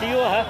CO है।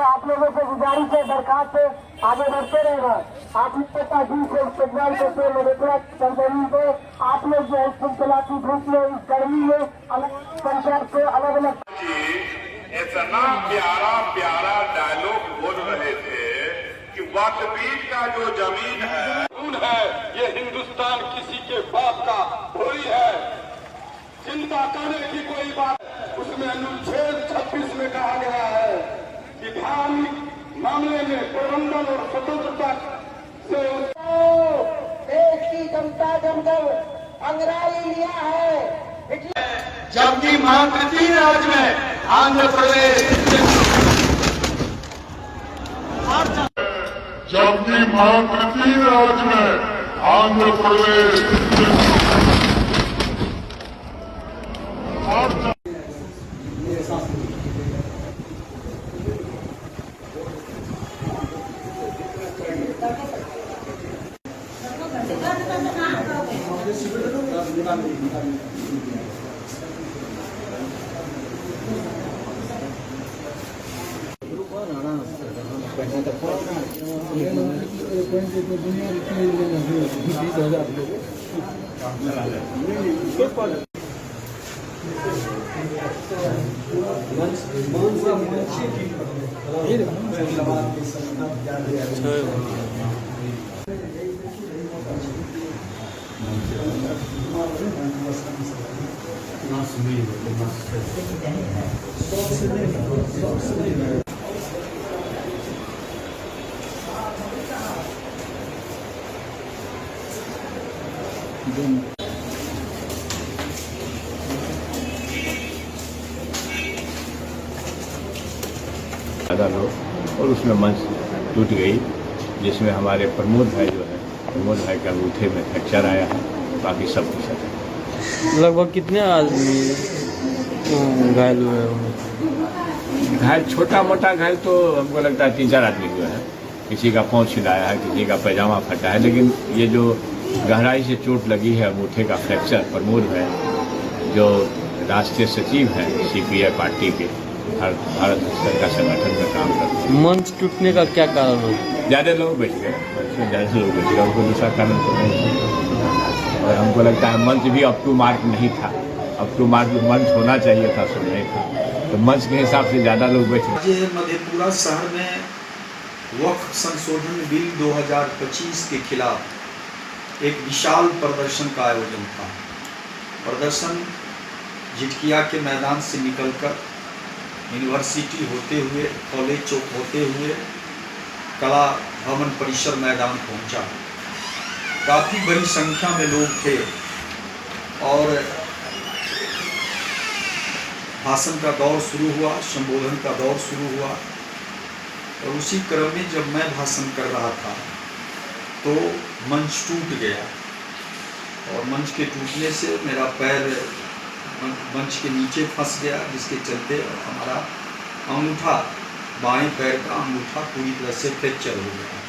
आप लोगों से गुजारिश है, दरखास्त है, आगे बढ़ते रहेगा। आप इस ताजीम से इस्तेमाल करते मधेपुरा कंपनी को आप लोग जो है सिलसिला की धूप में इस गर्मी में अलग संख्या से अलग अलग इतना प्यारा प्यारा डायलॉग बोल रहे थे कि वक्फीद का जो जमीन है ये हिंदुस्तान किसी के बाप का थोड़ी है। चिंता करने की कोई बात उसमें अनुच्छेद 26 में कहा गया है कि धार्मिक मामले में प्रबंधन और स्वतंत्रता से देश की जनता जमकर अंग्रेजी लिया है। जबकि महाकृति राज में आंध्र प्रदेश जबकि महाकृति राज में आंध्र प्रदेश ज़्यादा लोग और उसमें मंच टूट गई, जिसमें हमारे प्रमोद भाई जो है, प्रमोद भाई का अंगूठे में फ्रैक्चर आया है, बाकी सब कुछ है। लगभग कितने आदमी घायल हुए होंगे? घायल छोटा मोटा घायल तो हमको लगता है 3-4 आदमी हुए हैं। किसी का पाँव छिलाया है, किसी का पैजामा फटा है, लेकिन ये जो गहराई से चोट लगी है अंगूठे का फ्रैक्चर, प्रमोद है जो राष्ट्रीय सचिव हैं CPI पार्टी के, भारत स्तर का संगठन में काम करते हैं। मंच टूटने का क्या कारण है? ज़्यादा लोग बैठ गए, ज़्यादा लोग बैठ गए, उनको दूसरा कारण तो नहीं। और हमको लगता है मंच भी अप टू मार्क नहीं था, अप टू मार्क मंच होना चाहिए था, सो नहीं था, तो मंच के हिसाब से ज़्यादा लोग बैठे। मधेपुरा शहर में वक्फ संशोधन बिल 2025 के खिलाफ एक विशाल प्रदर्शन का आयोजन था। प्रदर्शन झिटकिया के मैदान से निकलकर यूनिवर्सिटी होते हुए, कॉलेज चौक होते हुए कला भवन परिसर मैदान पहुंचा। काफ़ी बड़ी संख्या में लोग थे और भाषण का दौर शुरू हुआ, संबोधन का दौर शुरू हुआ। और उसी क्रम में जब मैं भाषण कर रहा था तो मंच टूट गया और मंच के टूटने से मेरा पैर मंच के नीचे फंस गया, जिसके चलते हमारा अंगूठा, बाएं पैर का अंगूठा पूरी तरह से फ्रैक्चर हो गया।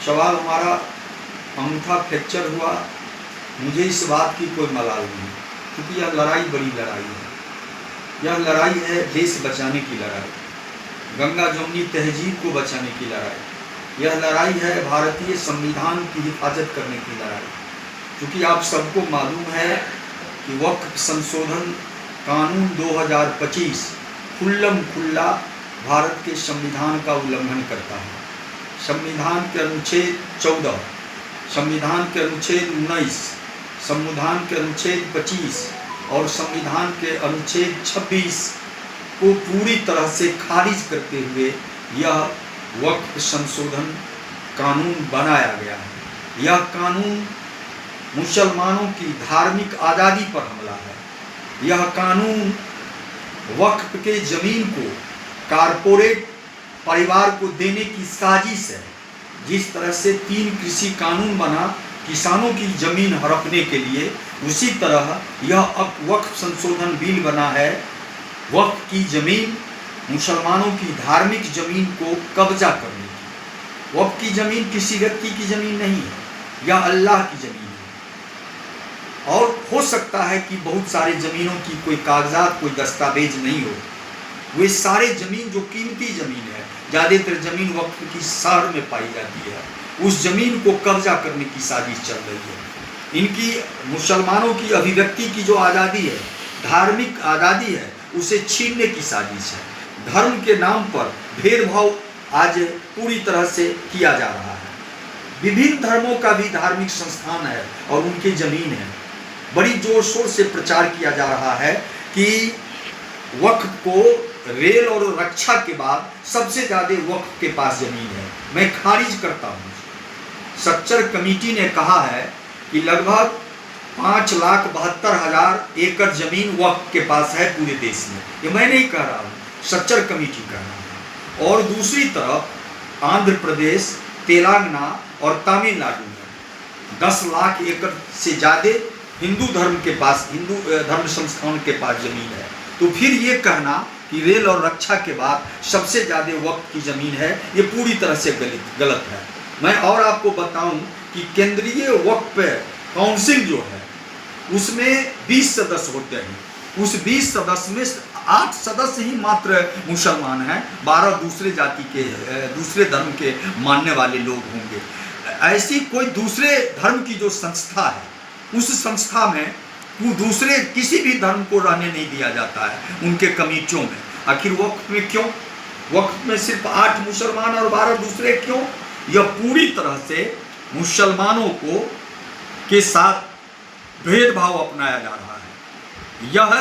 सवाल हमारा, अंगूठा फ्रैक्चर हुआ, मुझे इस बात की कोई मलाल नहीं, क्योंकि यह लड़ाई बड़ी लड़ाई है। यह लड़ाई है देश बचाने की लड़ाई, गंगा जमुनी तहजीब को बचाने की लड़ाई। यह लड़ाई है भारतीय संविधान की हिफाजत करने की लड़ाई। क्योंकि आप सबको मालूम है कि वक्फ संशोधन कानून 2025 खुल्लम खुल्ला भारत के संविधान का उल्लंघन करता है। संविधान के अनुच्छेद 14, संविधान के अनुच्छेद 19, संविधान के अनुच्छेद 25 और संविधान के अनुच्छेद 26 को पूरी तरह से खारिज करते हुए यह वक्फ संशोधन कानून बनाया गया है। यह कानून मुसलमानों की धार्मिक आज़ादी पर हमला है। यह कानून वक्फ के जमीन को कारपोरेट परिवार को देने की साजिश है। जिस तरह से 3 कृषि कानून बना किसानों की जमीन हड़पने के लिए, उसी तरह यह वक्फ संशोधन बिल बना है वक्फ की जमीन, मुसलमानों की धार्मिक जमीन को कब्जा करने की। वक्फ की जमीन किसी व्यक्ति की जमीन नहीं है, यह अल्लाह की जमीन है। और हो सकता है कि बहुत सारे जमीनों की कोई कागजात, कोई दस्तावेज नहीं हो, वे सारे जमीन जो कीमती जमीन है, ज़्यादातर जमीन वक्फ की शहर में पाई जाती है, उस जमीन को कब्जा करने की साजिश चल रही है। इनकी मुसलमानों की अभिव्यक्ति की जो आज़ादी है, धार्मिक आज़ादी है, उसे छीनने की साजिश है। धर्म के नाम पर भेदभाव आज पूरी तरह से किया जा रहा है। विभिन्न धर्मों का भी धार्मिक संस्थान है और उनकी जमीन है। बड़ी जोर शोर से प्रचार किया जा रहा है कि वक्फ को रेल और रक्षा के बाद सबसे ज़्यादा वक्फ के पास जमीन है। मैं खारिज करता हूँ। सच्चर कमेटी ने कहा है कि लगभग 5,72,000 एकड़ जमीन वक्फ के पास है पूरे देश में। ये मैं नहीं कह रहा हूँ, सच्चर कमेटी कह रहा है। और दूसरी तरफ आंध्र प्रदेश, तेलंगाना और तमिलनाडु में 10 लाख एकड़ से ज़्यादा हिंदू धर्म के पास, हिंदू धर्म संस्थान के पास जमीन है। तो फिर ये कहना कि रेल और रक्षा के बाद सबसे ज़्यादा वक्फ की ज़मीन है, ये पूरी तरह से गलत है। मैं और आपको बताऊं कि केंद्रीय वक्फ काउंसिल जो है उसमें 20 सदस्य होते हैं। उस 20 सदस्य में 8 सदस्य ही मात्र मुसलमान हैं, 12 दूसरे जाति के, दूसरे धर्म के मानने वाले लोग होंगे। ऐसी कोई दूसरे धर्म की जो संस्था है, उस संस्था में वो दूसरे किसी भी धर्म को रहने नहीं दिया जाता है उनके कमेटियों में। आखिर वक्फ में क्यों? वक्फ में सिर्फ 8 मुसलमान और 12 दूसरे क्यों? यह पूरी तरह से मुसलमानों को के साथ भेदभाव अपनाया जा रहा है। यह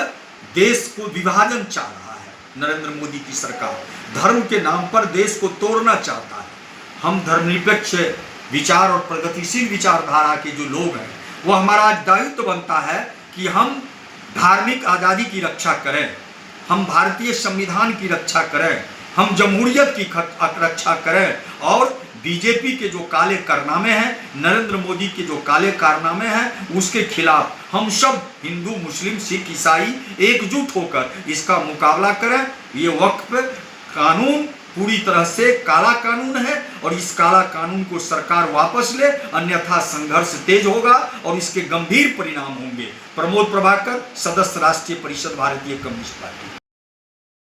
देश को विभाजन चाह रहा है नरेंद्र मोदी की सरकार। धर्म के नाम पर देश को तोड़ना चाहता है। हम धर्मनिरपेक्ष विचार और प्रगतिशील विचारधारा के जो लोग हैं, वो हमारा दायित्व बनता है कि हम धार्मिक आज़ादी की रक्षा करें, हम भारतीय संविधान की रक्षा करें, हम जमहूरियत की रक्षा करें। और बीजेपी के जो काले कारनामे हैं, नरेंद्र मोदी के जो काले कारनामे हैं, उसके खिलाफ हम सब हिंदू, मुस्लिम, सिख, ईसाई एकजुट होकर इसका मुकाबला करें। ये वक्फ कानून पूरी तरह से काला कानून है और इस काला कानून को सरकार वापस ले, अन्यथा संघर्ष तेज होगा और इसके गंभीर परिणाम होंगे। प्रमोद प्रभाकर, सदस्य राष्ट्रीय परिषद, भारतीय कम्युनिस्ट पार्टी।